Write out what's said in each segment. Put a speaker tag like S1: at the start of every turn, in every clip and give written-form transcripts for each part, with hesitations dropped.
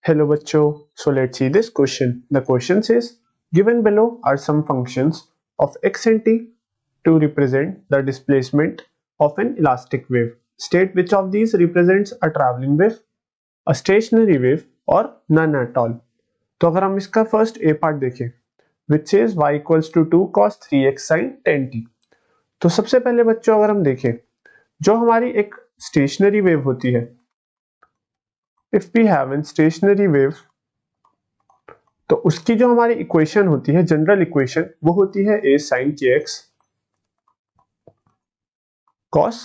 S1: Hello bachcho, so let's see this question. The question says, given below are some functions of x and t to represent the displacement of an elastic wave. State which of these represents a traveling wave, a stationary wave or none at all. तो अगर हम इसका first A part देखें which says y equals to 2 cos 3x sin 10t, तो सबसे पहले बच्चों अगर हम देखें जो हमारी एक स्टेशनरी वेव होती है, if we have a stationary wave, तो उसकी जो हमारी इक्वेशन होती है, जनरल इक्वेशन, वो होती है a sin kx cos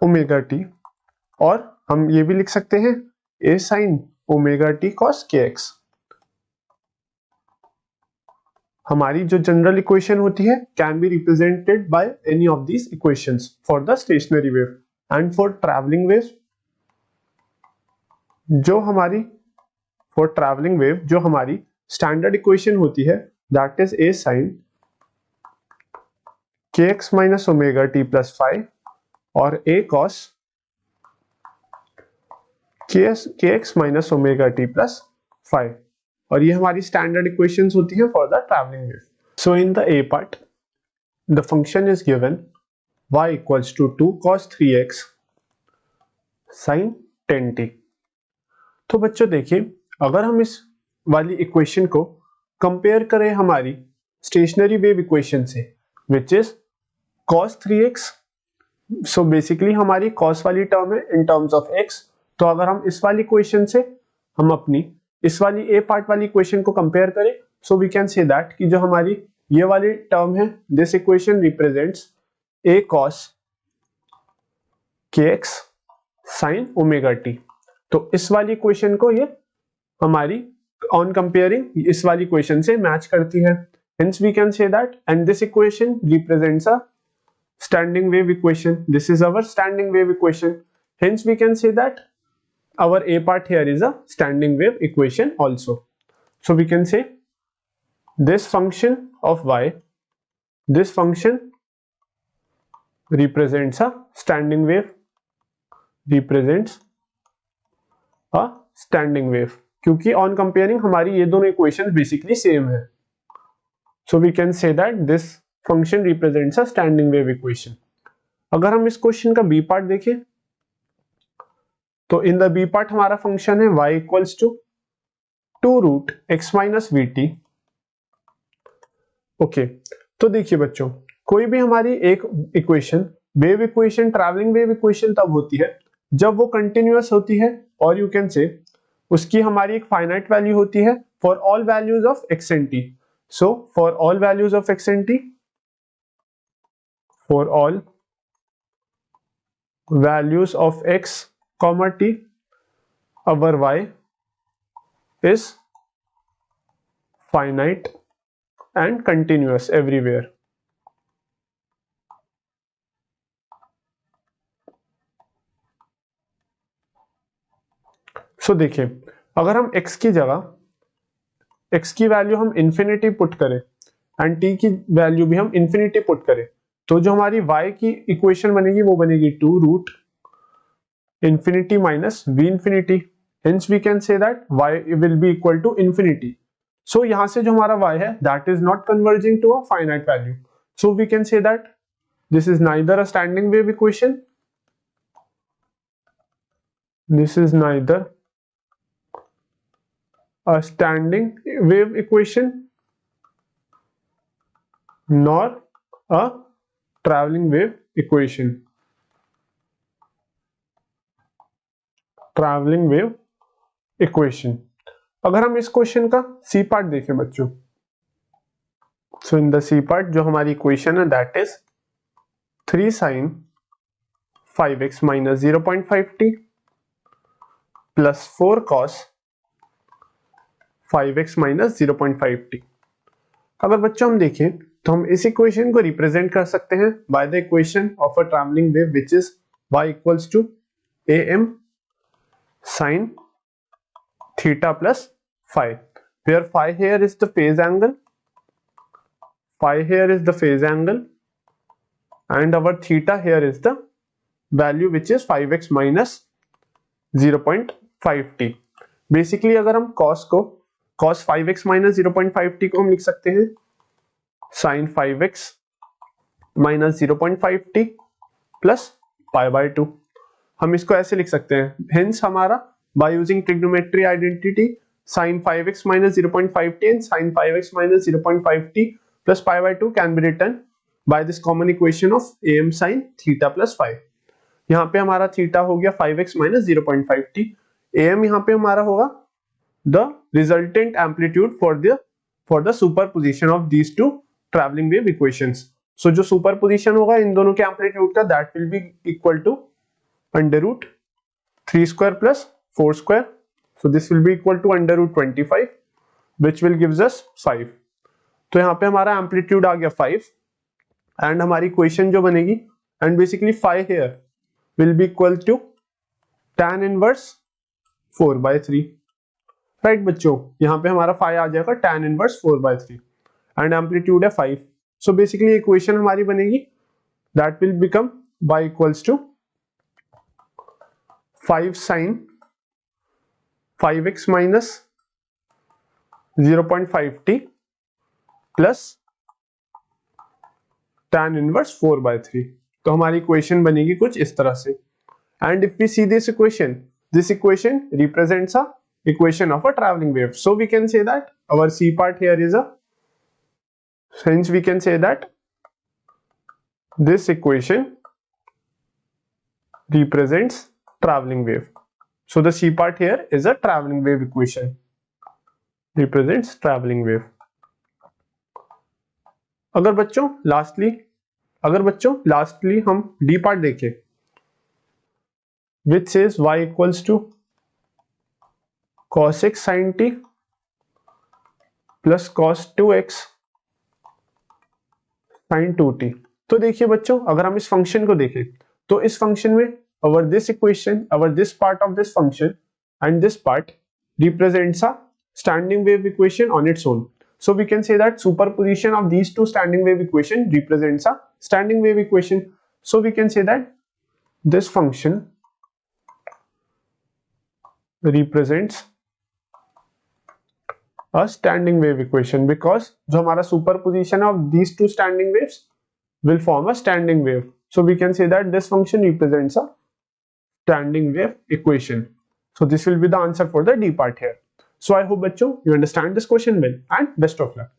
S1: omega t, और हम ये भी लिख सकते हैं a sin omega t cos kx। हमारी जो जनरल इक्वेशन होती है can be represented by any of these equations for the stationary wave and for travelling wave. जो हमारी स्टैंडर्ड इक्वेशन होती है that is a sin kx minus omega t plus phi और a cos kx minus omega t plus phi, और ये हमारी standard equations होती है for the travelling wave. So in the A part the function is given y equals to 2 cos 3x sin 10t। तो बच्चों देखिए, अगर हम इस वाली इक्वेशन को कंपेयर करें हमारी स्टेशनरी वेव इक्वेशन से which is cos 3x, so basically हमारी cos वाली टर्म है इन टर्म्स ऑफ x, तो अगर हम इस वाली इक्वेशन से हम अपनी इस वाली ए पार्ट वाली इक्वेशन को कंपेयर करें, so we can say that कि जो हमारी ये वाली टर्म है this equation represents a cos kx sin omega t। तो इस वाली इक्वेशन को ये हमारी ऑन कंपेयरिंग इस वाली इक्वेशन से मैच करती है, hence we can say that, and this equation represents a standing wave equation. This is our standing wave equation, hence we can say that our a part here is a standing wave equation also. So we can say this function of y, this function represents a standing wave, represents a standing wave, क्योंकि on comparing हमारी ये दोनों equation basically same है। So we can say that this function represents a standing wave equation. अगर हम इस question का B part देखें, तो इन द बी पार्ट हमारा फंक्शन है y equals to 2 root x minus v t. Okay, तो देखिए बच्चों, कोई भी हमारी एक equation, wave equation, travelling wave equation तब होती है जब वो कंटिन्यूअस होती है, और यू कैन से उसकी हमारी एक फाइनाइट वैल्यू होती है for all values of x and t। So for all values of x and t, for all values of x comma t, our y is finite and continuous everywhere. So देखिए, अगर हम x की जगह x की value हम infinity put करें and t की value भी हम इंफिनिटी पुट करें, तो जो हमारी y की इक्वेशन बनेगी वो बनेगी 2 root infinity minus v infinity, hence we can say that y will be equal to infinity. So यहां से जो हमारा y है that is not converging to a finite value, so we can say that this is neither a standing wave equation, this is neither a standing wave equation nor a traveling wave equation, travelling wave equation. अगर हम इस question का C part देखें बच्चों, सो in the C part जो हमारी equation है that is 3 sin 5x minus 0.5t plus 4 cos 5x minus 0.5t। अगर बच्चों हम देखें तो हम इस इक्वेशन को रिप्रेजेंट कर सकते हैं by the equation of a travelling wave which is y equals to am sin theta plus phi, where phi here is the phase angle, and our theta here is the value which is 5x minus 0.5t. 0.5t। Basically अगर हम cos 5x minus 0.5t को हम लिख सकते हैं sin 5x minus 0.5t plus π/2। हम इसको ऐसे लिख सकते हैं, हेंस हमारा by using trigonometry identity sin 5x minus 0.5t and sin 5x minus 0.5t plus π/2 can be written by this common equation of am sin theta plus phi। यहाँ पे हमारा थीटा हो गया 5x minus 0.5t, am यहाँ पे हमारा होगा the resultant amplitude for the superposition of these two traveling wave equations। So जो superposition होगा इन दोनों के एम्पलीट्यूड का, that will be equal to under root 3 square plus 4 square। So this will be equal to under root 25 which will gives us 5। तो यहाँ पे हमारा amplitude आ गया 5 एंड हमारी इक्वेशन जो बनेगी, and basically 5 here will be equal to tan inverse 4/3। Right बच्चों, यहाँ पे हमारा 5 आ जाएगा tan inverse 4/3 एंड एम्पलीट्यूड है 5। सो बेसिकली इक्वेशन हमारी बनेगी that will become y equals to 5 sin 5x minus 0.5t plus tan inverse 4/3। तो हमारी इक्वेशन बनेगी कुछ इस तरह से। And if we see this equation represents a equation of a traveling wave, so we can say that our C part here is hence we can say that this equation represents traveling wave। So the C part here is a traveling wave equation, represents traveling wave। अगर बच्चों lastly हम D part देखें which says y equals to cos x sin t plus cos 2x sin 2t। तो देखिए बच्चों, अगर हम इस फंक्शन को देखें तो इस फंक्शन में this part of this function and this part represents a standing wave equation on its own। So we can say that superposition of these two standing wave equation represents a standing wave equation। So we can say that this function represents a standing wave equation because जो हमारा superposition of these two standing waves will form a standing wave। So we can say that this function represents a standing wave equation। So this will be the answer for the D part here। So I hope बच्चों you understand this question well and best of luck।